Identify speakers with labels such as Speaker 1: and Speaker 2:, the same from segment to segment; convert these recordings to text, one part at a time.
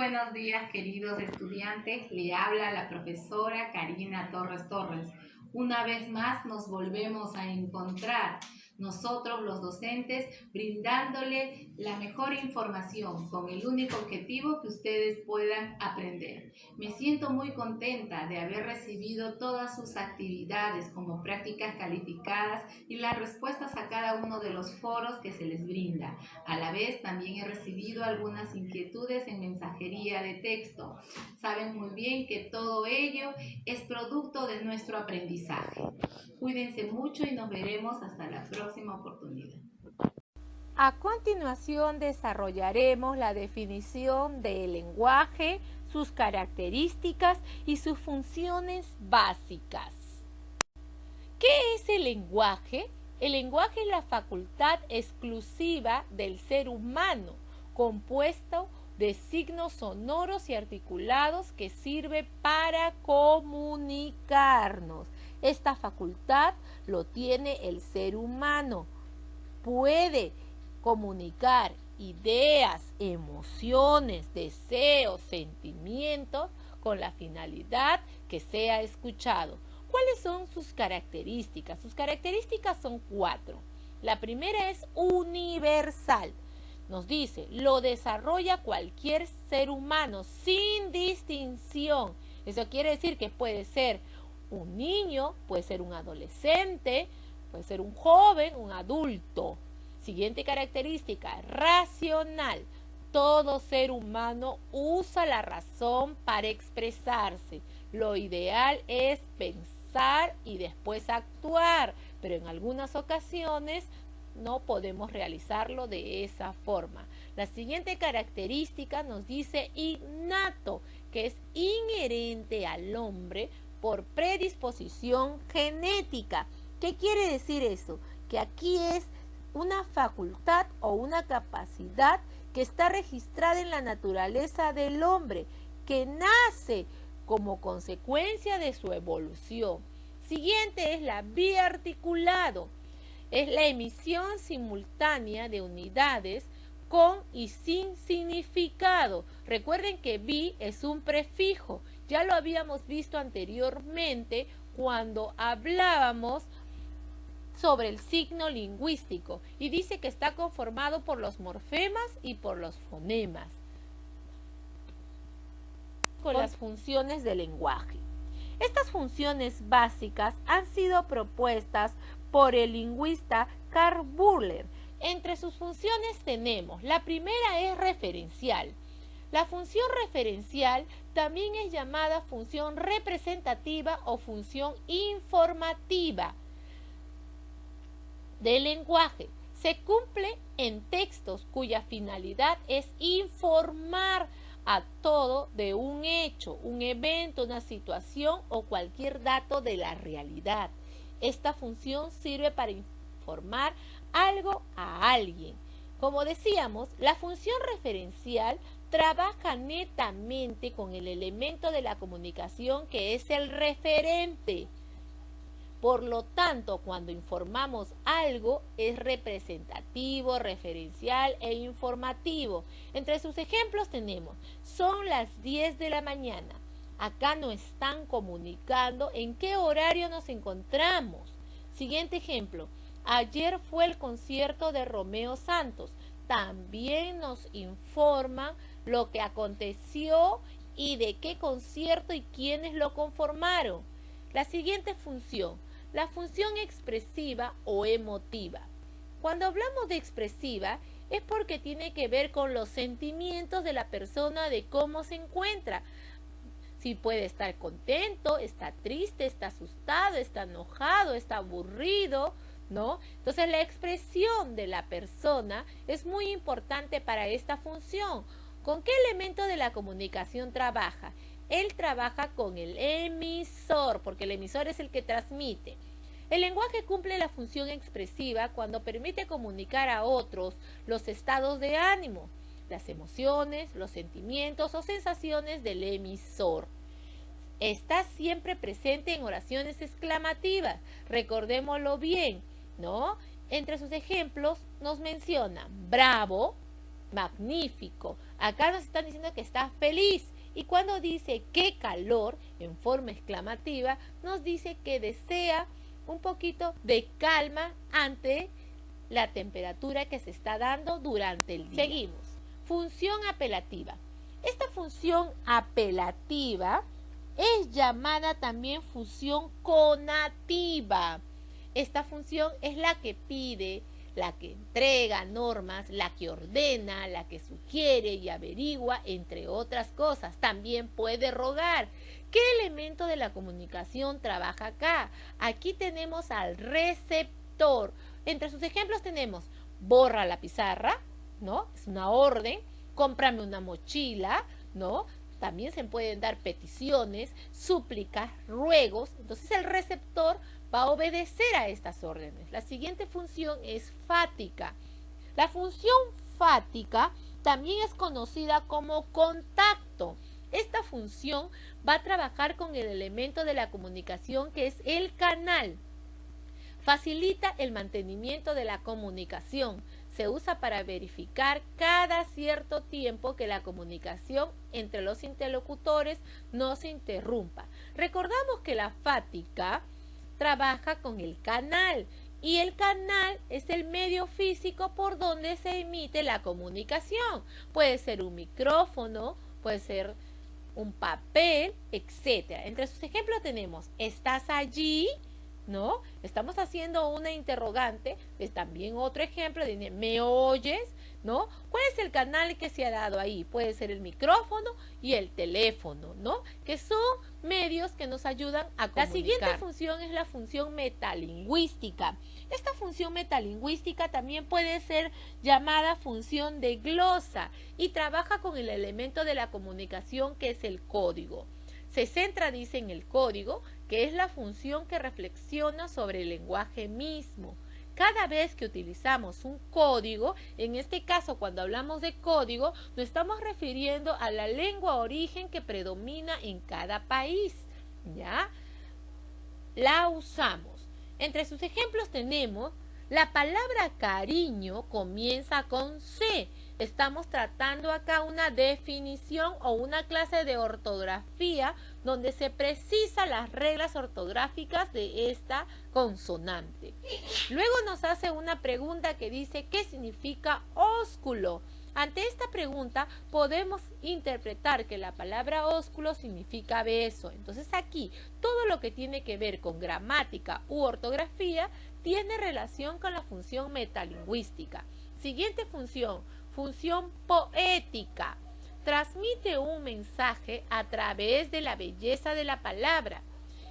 Speaker 1: buenos días, queridos estudiantes. Le habla la profesora Karina Torres Torres. Una vez más nos volvemos a encontrar, nosotros los docentes, brindándole la mejor información con el único objetivo que ustedes puedan aprender. Me siento muy contenta de haber recibido todas sus actividades como prácticas calificadas y las respuestas a cada uno de los foros que se les brinda. A la vez también he recibido algunas inquietudes en mensajería de texto. Saben muy bien que todo ello es producto de nuestro aprendizaje. Cuídense mucho y nos veremos hasta la próxima oportunidad.
Speaker 2: A continuación desarrollaremos la definición del lenguaje, sus características y sus funciones básicas. ¿Qué es el lenguaje? El lenguaje es la facultad exclusiva del ser humano, compuesto de signos sonoros y articulados que sirve para comunicarnos. Esta facultad lo tiene el ser humano. Puede comunicar ideas, emociones, deseos, sentimientos con la finalidad que sea escuchado. ¿Cuáles son sus características? Sus características son 4. La primera es universal. Nos dice, lo desarrolla cualquier ser humano sin distinción. Eso quiere decir que puede ser un niño, puede ser un adolescente, puede ser un joven, un adulto. Siguiente característica, racional. Todo ser humano usa la razón para expresarse. Lo ideal es pensar y después actuar, pero en algunas ocasiones no podemos realizarlo de esa forma. La siguiente característica nos dice innato, que es inherente al hombre por predisposición genética. ¿Qué quiere decir eso? Que aquí es una facultad o una capacidad que está registrada en la naturaleza del hombre, que nace como consecuencia de su evolución. Siguiente es la biarticulado. Es la emisión simultánea de unidades con y sin significado. Recuerden que bi es un prefijo. Ya lo habíamos visto anteriormente cuando hablábamos sobre el signo lingüístico y dice que está conformado por los morfemas y por los fonemas. Con las funciones del lenguaje. Estas funciones básicas han sido propuestas por el lingüista Karl Burler. Entre sus funciones tenemos, la primera es referencial. La función referencial también es llamada función representativa o función informativa del lenguaje. Se cumple en textos cuya finalidad es informar a todo de un hecho, un evento, una situación o cualquier dato de la realidad. Esta función sirve para informar algo a alguien. Como decíamos, la función referencial trabaja netamente con el elemento de la comunicación que es el referente. Por lo tanto, cuando informamos algo, es representativo, referencial e informativo. Entre sus ejemplos tenemos, son las 10 de la mañana. Acá nos están comunicando en qué horario nos encontramos. Siguiente ejemplo, ayer fue el concierto de Romeo Santos. También nos informa lo que aconteció y de qué concierto y quiénes lo conformaron. La siguiente función, la función expresiva o emotiva. Cuando hablamos de expresiva es porque tiene que ver con los sentimientos de la persona, de cómo se encuentra. Si puede estar contento, está triste, está asustado, está enojado, está aburrido, ¿no? Entonces la expresión de la persona es muy importante para esta función. ¿Con qué elemento de la comunicación trabaja? Él trabaja con el emisor, porque el emisor es el que transmite. El lenguaje cumple la función expresiva cuando permite comunicar a otros los estados de ánimo, las emociones, los sentimientos o sensaciones del emisor. Está siempre presente en oraciones exclamativas, recordémoslo bien, ¿no? Entre sus ejemplos nos menciona bravo, magnífico. Acá nos están diciendo que está feliz. Y cuando dice qué calor, en forma exclamativa, nos dice que desea un poquito de calma ante la temperatura que se está dando durante el día. Seguimos. Función apelativa. Esta función apelativa es llamada también función conativa. Esta función es la que pide, la que entrega normas, la que ordena, la que sugiere y averigua, entre otras cosas. También puede rogar. ¿Qué elemento de la comunicación trabaja acá? Aquí tenemos al receptor. Entre sus ejemplos tenemos borra la pizarra, ¿no? Es una orden. Cómprame una mochila, ¿no? También se pueden dar peticiones, súplicas, ruegos. Entonces el receptor va a obedecer a estas órdenes. La siguiente función es fática. La función fática también es conocida como contacto. Esta función va a trabajar con el elemento de la comunicación que es el canal. Facilita el mantenimiento de la comunicación. Se usa para verificar cada cierto tiempo que la comunicación entre los interlocutores no se interrumpa. Recordamos que la fática trabaja con el canal y el canal es el medio físico por donde se emite la comunicación. Puede ser un micrófono, puede ser un papel, etc. Entre sus ejemplos tenemos, ¿estás allí? ¿No? Estamos haciendo una interrogante, es también otro ejemplo, de ¿me oyes? ¿No? ¿Cuál es el canal que se ha dado ahí? Puede ser el micrófono y el teléfono, ¿no? Que son medios que nos ayudan a comunicar. La siguiente función es la función metalingüística. Esta función metalingüística también puede ser llamada función de glosa y trabaja con el elemento de la comunicación que es el código. Se centra, dice, en el código, que es la función que reflexiona sobre el lenguaje mismo. Cada vez que utilizamos un código, en este caso cuando hablamos de código, nos estamos refiriendo a la lengua origen que predomina en cada país, ¿ya? La usamos. Entre sus ejemplos tenemos, la palabra cariño comienza con C. Estamos tratando acá una definición o una clase de ortografía donde se precisan las reglas ortográficas de esta consonante. Luego nos hace una pregunta que dice, ¿qué significa ósculo? Ante esta pregunta podemos interpretar que la palabra ósculo significa beso. Entonces aquí todo lo que tiene que ver con gramática u ortografía tiene relación con la función metalingüística. Siguiente función, función poética. Transmite un mensaje a través de la belleza de la palabra.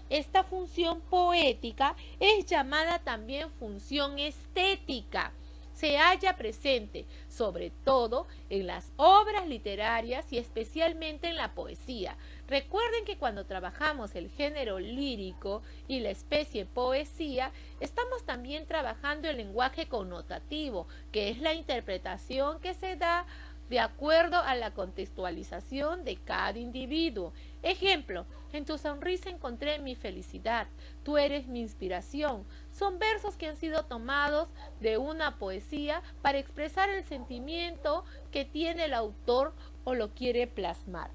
Speaker 2: Esta función poética es llamada también función estética. Se halla presente sobre todo en las obras literarias y especialmente en la poesía. Recuerden que cuando trabajamos el género lírico y la especie poesía, estamos también trabajando el lenguaje connotativo, que es la interpretación que se da de acuerdo a la contextualización de cada individuo. Ejemplo, en tu sonrisa encontré mi felicidad, tú eres mi inspiración. Son versos que han sido tomados de una poesía para expresar el sentimiento que tiene el autor o lo quiere plasmar.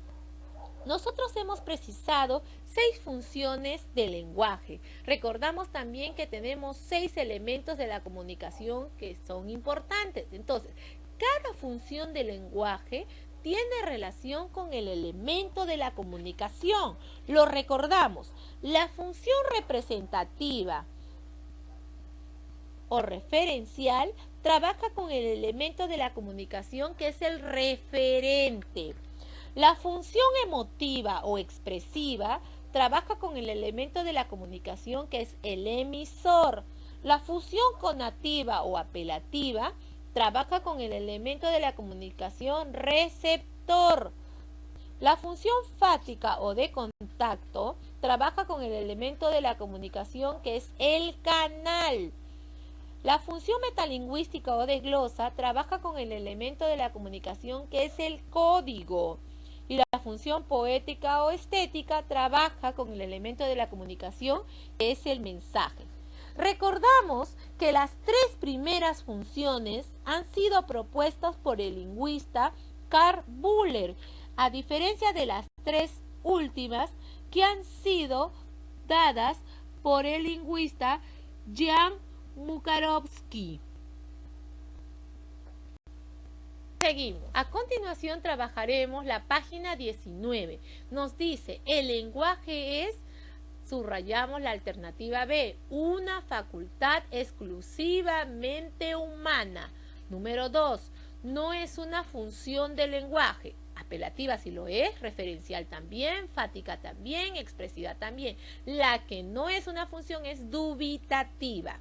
Speaker 2: Nosotros hemos precisado 6 funciones del lenguaje. Recordamos también que tenemos 6 elementos de la comunicación que son importantes. Entonces, cada función del lenguaje tiene relación con el elemento de la comunicación. Lo recordamos. La función representativa o referencial trabaja con el elemento de la comunicación que es el referente. La función emotiva o expresiva trabaja con el elemento de la comunicación que es el emisor. La función conativa o apelativa trabaja con el elemento de la comunicación receptor. La función fática o de contacto trabaja con el elemento de la comunicación que es el canal. La función metalingüística o de glosa trabaja con el elemento de la comunicación que es el código. Y la función poética o estética trabaja con el elemento de la comunicación que es el mensaje. Recordamos que las tres primeras funciones han sido propuestas por el lingüista Karl Bühler, a diferencia de las tres últimas que han sido dadas por el lingüista Jan Mukarovsky. Seguimos. A continuación trabajaremos la página 19. Nos dice, el lenguaje es, subrayamos la alternativa B, una facultad exclusivamente humana. Número 2, no es una función del lenguaje. Apelativa sí lo es, referencial también, fática también, expresiva también. La que no es una función es dubitativa.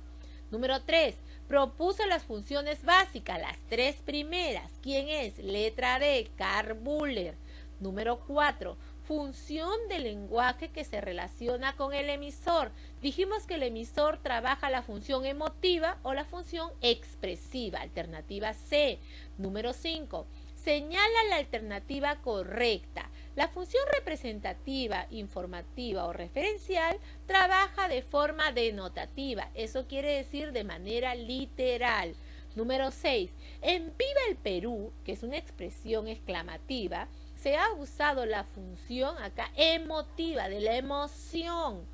Speaker 2: Número 3, propuso las funciones básicas, las tres primeras. ¿Quién es? Letra D, Karl Bühler. Número 4, función del lenguaje que se relaciona con el emisor. Dijimos que el emisor trabaja la función emotiva o la función expresiva, alternativa C. Número 5, señala la alternativa correcta. La función representativa, informativa o referencial trabaja de forma denotativa, eso quiere decir de manera literal. Número 6, en Viva el Perú, que es una expresión exclamativa, se ha usado la función acá emotiva, de la emoción.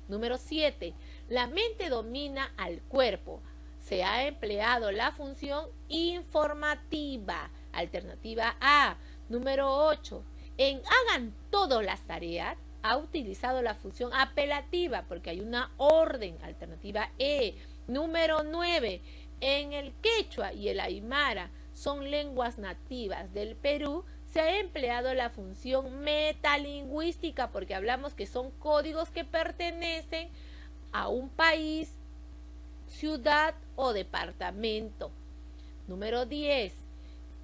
Speaker 2: Número 7, la mente domina al cuerpo. Se ha empleado la función informativa, alternativa A. Número 8, en hagan todas las tareas, ha utilizado la función apelativa porque hay una orden, alternativa E. Número 9, en el quechua y el aymara son lenguas nativas del Perú, se ha empleado la función metalingüística porque hablamos que son códigos que pertenecen a un país, ciudad o departamento. Número 10,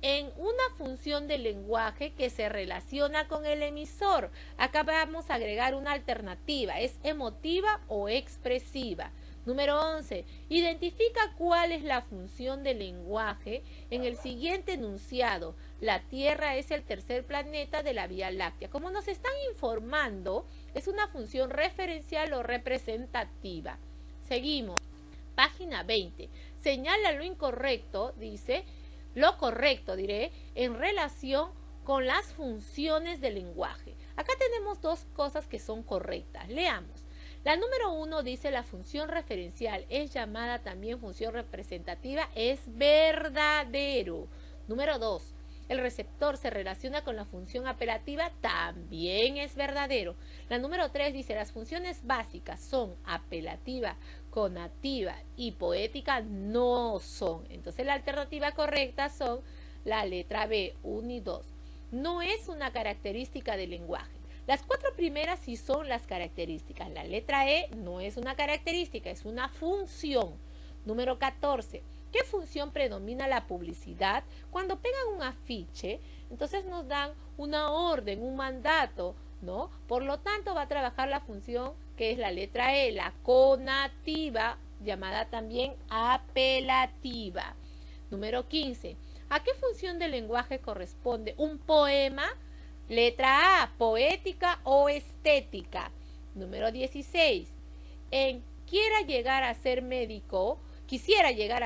Speaker 2: en una función del lenguaje que se relaciona con el emisor. Acá vamos a agregar una alternativa, ¿es emotiva o expresiva? Número 11, identifica cuál es la función del lenguaje en el siguiente enunciado. La Tierra es el tercer planeta de la Vía Láctea. Como nos están informando, es una función referencial o representativa. Seguimos. Página 20. Señala lo incorrecto, dice, lo correcto, diré, en relación con las funciones del lenguaje. Acá tenemos dos cosas que son correctas. Leamos. La número 1 dice la función referencial es llamada también función representativa, es verdadero. Número 2, el receptor se relaciona con la función apelativa, también es verdadero. La número 3 dice las funciones básicas son apelativa, conativa y poética, no son. Entonces la alternativa correcta son la letra B, 1 y 2. No es una característica del lenguaje. Las cuatro primeras sí son las características. La letra E no es una característica, es una función. Número 14. ¿Qué función predomina la publicidad? Cuando pegan un afiche, entonces nos dan una orden, un mandato, ¿no? Por lo tanto, va a trabajar la función que es la letra E, la conativa, llamada también apelativa. Número 15. ¿A qué función del lenguaje corresponde un poema? Letra A, poética o estética. Número 16. En quisiera llegar a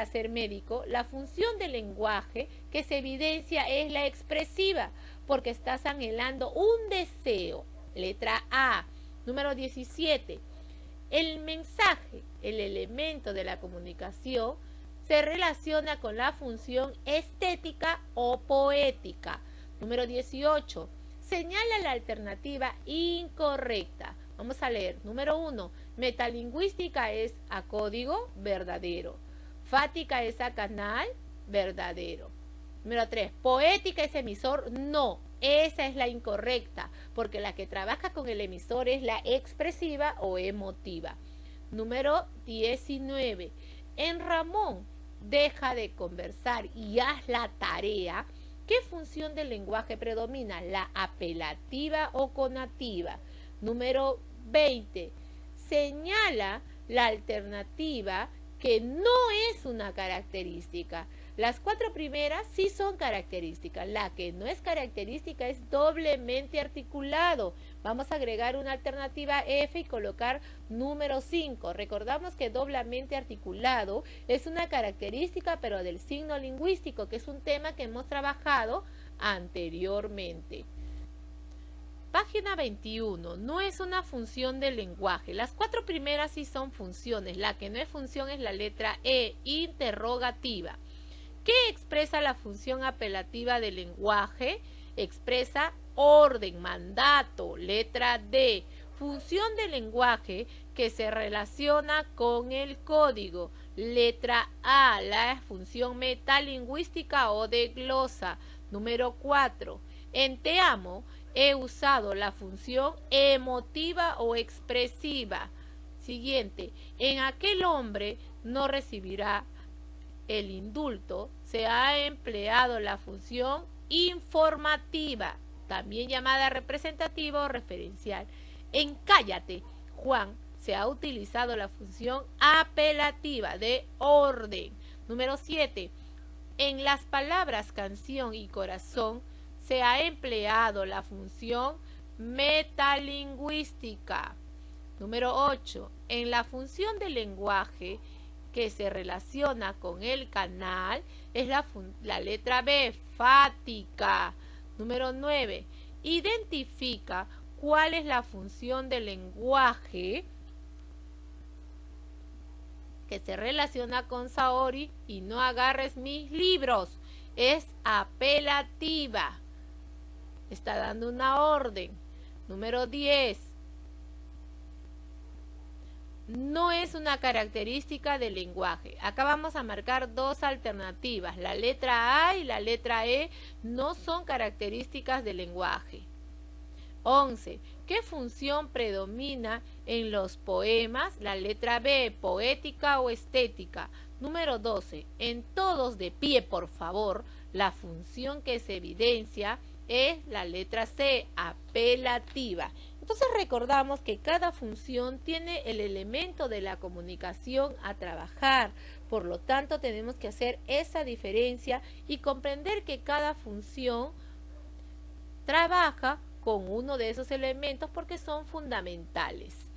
Speaker 2: ser médico, la función del lenguaje que se evidencia es la expresiva, porque estás anhelando un deseo. Letra A. Número 17. El mensaje, el elemento de la comunicación, se relaciona con la función estética o poética. Número 18. Señala la alternativa incorrecta. Vamos a leer. Número 1. Metalingüística es a código, verdadero. Fática es a canal, verdadero. Número 3. Poética es emisor, no. Esa es la incorrecta, porque la que trabaja con el emisor es la expresiva o emotiva. Número 19. En Ramón, deja de conversar y haz la tarea. ¿Qué función del lenguaje predomina? La apelativa o conativa. Número 20. Señala la alternativa que no es una característica. Las cuatro primeras sí son características. La que no es característica es doblemente articulado. Vamos a agregar una alternativa F y colocar número 5. Recordamos que doblamente articulado es una característica, pero del signo lingüístico, que es un tema que hemos trabajado anteriormente. Página 21. No es una función del lenguaje. Las 4 primeras sí son funciones. La que no es función es la letra E, interrogativa. ¿Qué expresa la función apelativa del lenguaje? Expresa orden, mandato, letra D. Función del lenguaje que se relaciona con el código. Letra A, la función metalingüística o de glosa. Número 4. En te amo he usado la función emotiva o expresiva. Siguiente. En aquel hombre no recibirá el indulto, se ha empleado la función informativa, también llamada representativa o referencial. En cállate, Juan, se ha utilizado la función apelativa de orden. Número 7. En las palabras canción y corazón se ha empleado la función metalingüística. Número 8. En la función del lenguaje que se relaciona con el canal es la letra B, fática. Número 9. Identifica cuál es la función del lenguaje que se relaciona con Saori y no agarres mis libros. Es apelativa. Está dando una orden. Número 10. No es una característica del lenguaje. Acá vamos a marcar dos alternativas. La letra A y la letra E no son características del lenguaje. 11. ¿Qué función predomina en los poemas? La letra B, poética o estética. Número 12. En todos de pie, por favor, la función que se evidencia es la letra C, apelativa. Entonces recordamos que cada función tiene el elemento de la comunicación a trabajar. Por lo tanto, tenemos que hacer esa diferencia y comprender que cada función trabaja con uno de esos elementos porque son fundamentales.